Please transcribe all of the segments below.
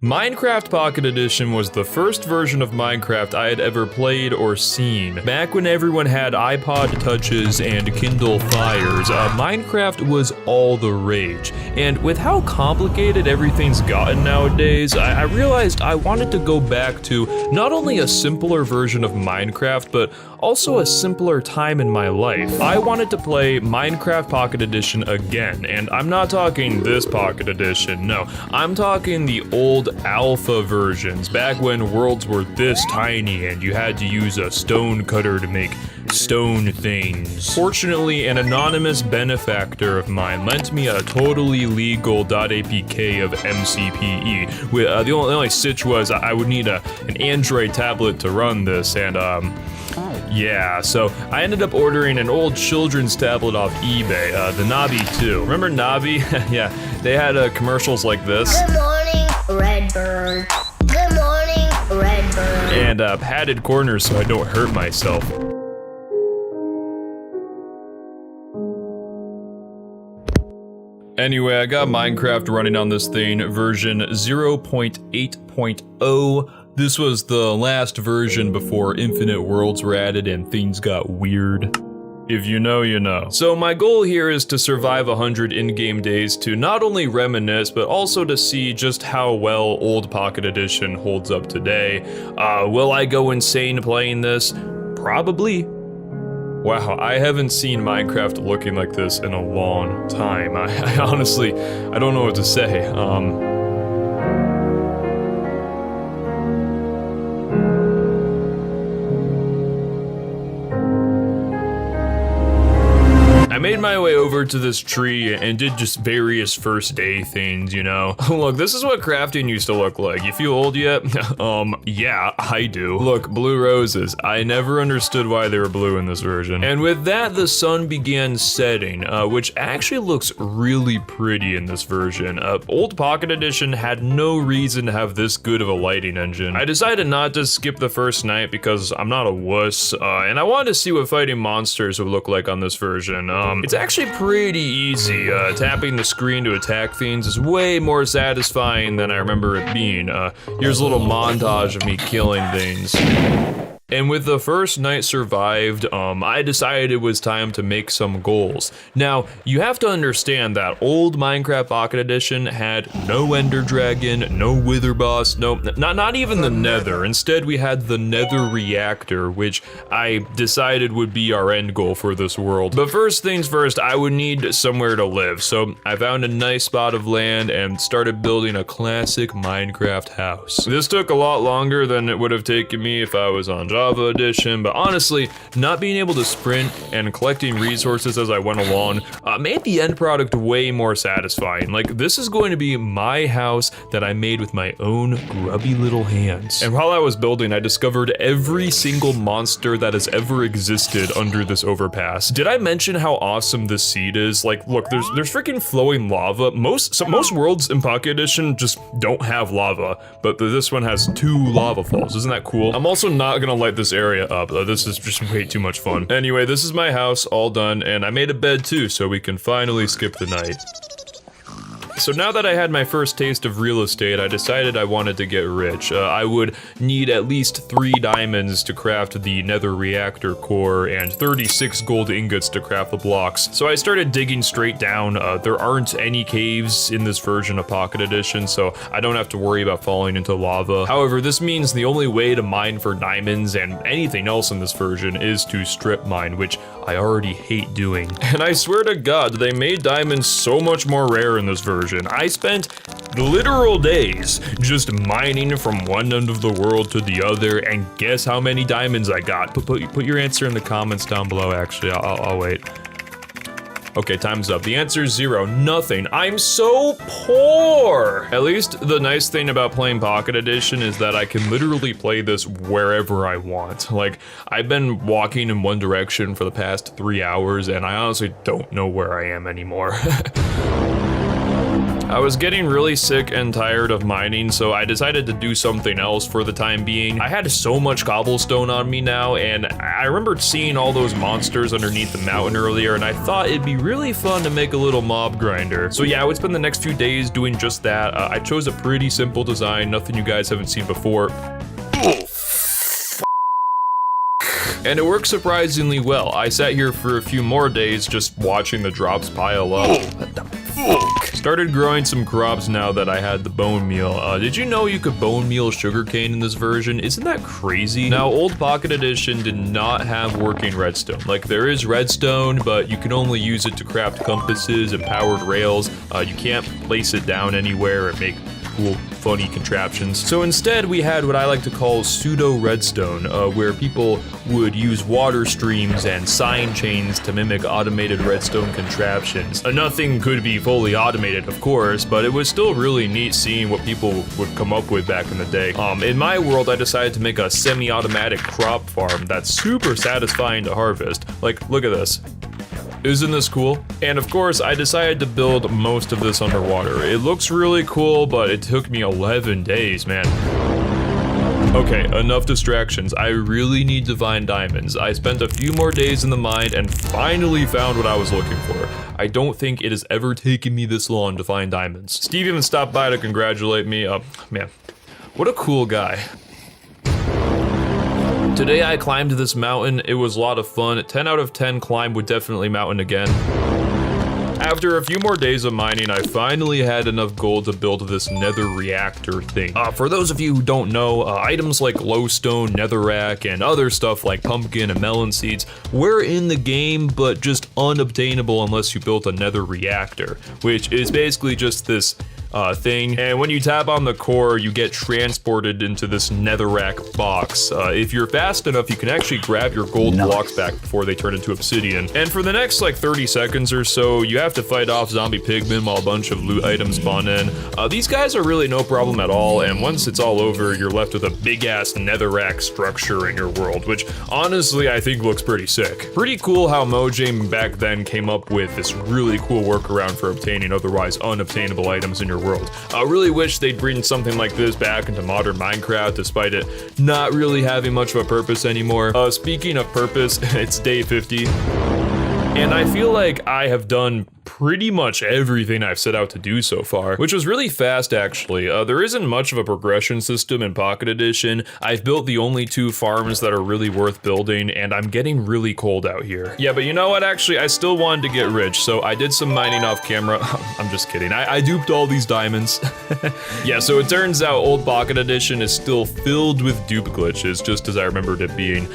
Minecraft Pocket Edition was the first version of Minecraft I had ever played or seen. Back when everyone had iPod Touches and Kindle Fires, Minecraft was all the rage. And with how complicated everything's gotten nowadays, I realized I wanted to go back to not only a simpler version of Minecraft, but also a simpler time in my life. I wanted to play Minecraft Pocket Edition again, and I'm not talking this Pocket Edition, no. I'm talking the old alpha versions, back when worlds were this tiny and you had to use a stone cutter to make stone things. Fortunately, an anonymous benefactor of mine lent me a totally legal .apk of MCPE. The only sitch was I would need an Android tablet to run this, and yeah, so I ended up ordering an old children's tablet off eBay, the Navi 2. Remember Navi? Yeah, they had commercials like this. Good morning, Redbird. Good morning, Redbird. And padded corners so I don't hurt myself. Anyway, I got Minecraft running on this thing, version 0.8.0. This was the last version before infinite worlds were added and things got weird. If you know, you know. So my goal here is to survive 100 in-game days to not only reminisce, but also to see just how well old Pocket Edition holds up today. Will I go insane playing this? Probably. Wow, I haven't seen Minecraft looking like this in a long time. I honestly, I don't know what to say. I made my way over to this tree and did just various first day things, you know. Look, this is what crafting used to look like. You feel old yet? Yeah, I do. Look, blue roses. I never understood why they were blue in this version. And with that, the sun began setting, which actually looks really pretty in this version. Old Pocket Edition had no reason to have this good of a lighting engine. I decided not to skip the first night because I'm not a wuss, and I wanted to see what fighting monsters would look like on this version. It's actually pretty easy. Tapping the screen to attack things is way more satisfying than I remember it being. Here's a little montage of me killing things. And with the first night survived, I decided it was time to make some goals. Now, you have to understand that old Minecraft Pocket Edition had no Ender Dragon, no Wither Boss, not even the Nether. Instead, we had the Nether Reactor, which I decided would be our end goal for this world. But first things first, I would need somewhere to live. So I found a nice spot of land and started building a classic Minecraft house. This took a lot longer than it would have taken me if I was on Java Edition, but honestly, not being able to sprint and collecting resources as I went along made the end product way more satisfying. Like, this is going to be my house that I made with my own grubby little hands. And while I was building, I discovered every single monster that has ever existed under this overpass. Did I mention how awesome this seed is? Like, look, there's freaking flowing lava. Most worlds in Pocket Edition just don't have lava, but this one has 2 lava falls. Isn't that cool? I'm also not gonna light this area up. This is just way too much fun. Anyway, this is my house all done, and I made a bed too, so we can finally skip the night. So now that I had my first taste of real estate, I decided I wanted to get rich. I would need at least 3 diamonds to craft the Nether Reactor core and 36 gold ingots to craft the blocks. So I started digging straight down. There aren't any caves in this version of Pocket Edition, so I don't have to worry about falling into lava. However, this means the only way to mine for diamonds and anything else in this version is to strip mine, which I already hate doing. And I swear to God, they made diamonds so much more rare in this version. I spent literal days just mining from one end of the world to the other, and guess how many diamonds I got? Put your answer in the comments down below, actually. I'll wait. Okay, time's up. The answer is 0. Nothing. I'm so poor! At least the nice thing about playing Pocket Edition is that I can literally play this wherever I want. Like, I've been walking in one direction for the past 3 hours, and I honestly don't know where I am anymore. I was getting really sick and tired of mining, so I decided to do something else for the time being. I had so much cobblestone on me now, and I remembered seeing all those monsters underneath the mountain earlier, and I thought it'd be really fun to make a little mob grinder. So yeah, I would spend the next few days doing just that. I chose a pretty simple design, nothing you guys haven't seen before. And it worked surprisingly well. I sat here for a few more days just watching the drops pile up. What the fuck? Started growing some crops now that I had the bone meal. Did you know you could bone meal sugarcane in this version? Isn't that crazy? Now, old Pocket Edition did not have working redstone. Like, there is redstone, but you can only use it to craft compasses and powered rails. You can't place it down anywhere and make cool, funny contraptions. So instead, we had what I like to call pseudo redstone, where people would use water streams and sign chains to mimic automated redstone contraptions. Nothing could be fully automated, of course, but it was still really neat seeing what people would come up with back in the day. In my world, I decided to make a semi-automatic crop farm that's super satisfying to harvest. Like, look at this. Isn't this cool? And of course, I decided to build most of this underwater. It looks really cool, but it took me 11 days, man. Okay, enough distractions. I really need to find diamonds. I spent a few more days in the mine and finally found what I was looking for. I don't think it has ever taken me this long to find diamonds. Steve even stopped by to congratulate me. Man, what a cool guy. Today I climbed this mountain. It was a lot of fun. 10 out of 10 climb would definitely mountain again. After a few more days of mining, I finally had enough gold to build this nether reactor thing. For those of you who don't know, items like glowstone, netherrack, and other stuff like pumpkin and melon seeds were in the game, but just unobtainable unless you built a nether reactor, which is basically just this thing, and when you tap on the core, you get transported into this netherrack box. If you're fast enough, you can actually grab your gold blocks back before they turn into obsidian. And for the next like 30 seconds or so, you have to fight off zombie pigmen while a bunch of loot items spawn in. These guys are really no problem at all, and once it's all over, you're left with a big ass netherrack structure in your world, which honestly I think looks pretty sick. Pretty cool how Mojang back then came up with this really cool workaround for obtaining otherwise unobtainable items in your world. I really wish they'd bring something like this back into modern Minecraft, despite it not really having much of a purpose anymore. Speaking of purpose, it's day 50. And I feel like I have done pretty much everything I've set out to do so far, which was really fast actually. There isn't much of a progression system in Pocket Edition. I've built the only 2 farms that are really worth building, and I'm getting really cold out here. Yeah, but you know what, actually, I still wanted to get rich, so I did some mining off camera. I'm just kidding, I duped all these diamonds. Yeah, so it turns out old Pocket Edition is still filled with dupe glitches, just as I remembered it being.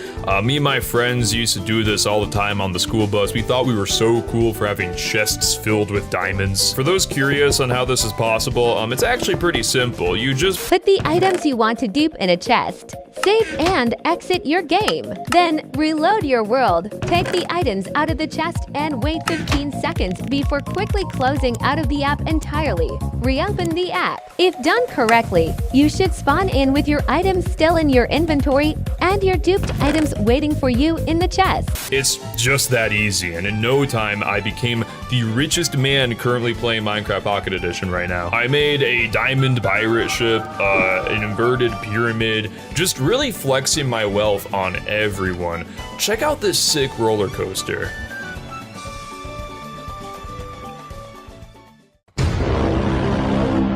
Me and my friends used to do this all the time on the school bus. We thought we were so cool for having chests filled with diamonds. For those curious on how this is possible, it's actually pretty simple. You just put the items you want to dupe in a chest, save and exit your game. Then reload your world, take the items out of the chest and wait 15 seconds before quickly closing out of the app entirely. Reopen the app. If done correctly, you should spawn in with your items still in your inventory and your duped items waiting for you in the chest. It's just that easy, and in no time I became the richest man currently playing Minecraft Pocket Edition right now. I made a diamond pirate ship, an inverted pyramid, just really flexing my wealth on everyone. Check out this sick roller coaster.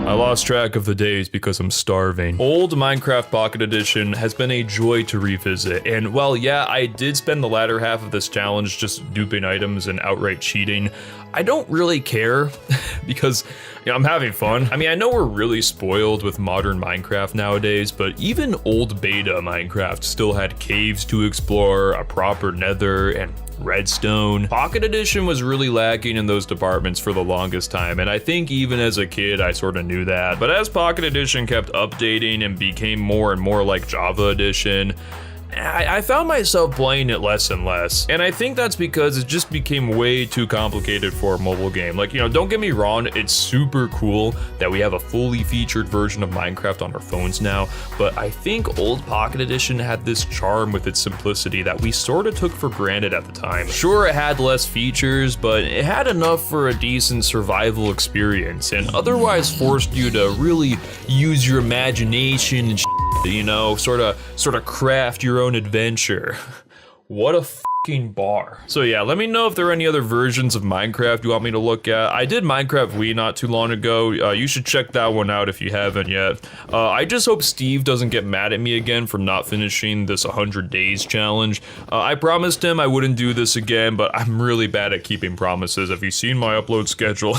I lost track of the days because I'm starving. Old Minecraft Pocket Edition has been a joy to revisit, and while yeah, I did spend the latter half of this challenge just duping items and outright cheating, I don't really care because I'm having fun. I mean, I know we're really spoiled with modern Minecraft nowadays, but even old beta Minecraft still had caves to explore, a proper nether, and redstone. Pocket Edition was really lacking in those departments for the longest time, and I think even as a kid I sort of knew that. But as Pocket Edition kept updating and became more and more like Java Edition, I found myself playing it less and less. And I think that's because it just became way too complicated for a mobile game. Like, you know, don't get me wrong, it's super cool that we have a fully featured version of Minecraft on our phones now, but I think old Pocket Edition had this charm with its simplicity that we sort of took for granted at the time. Sure, it had less features, but it had enough for a decent survival experience, and otherwise forced you to really use your imagination and you know, sort of craft your own adventure. What a fucking bar. So yeah, let me know if there are any other versions of Minecraft you want me to look at. I did Minecraft Wii not too long ago. You should check that one out if you haven't yet. I just hope Steve doesn't get mad at me again for not finishing this 100 days challenge. I promised him I wouldn't do this again, but I'm really bad at keeping promises. Have you seen my upload schedule?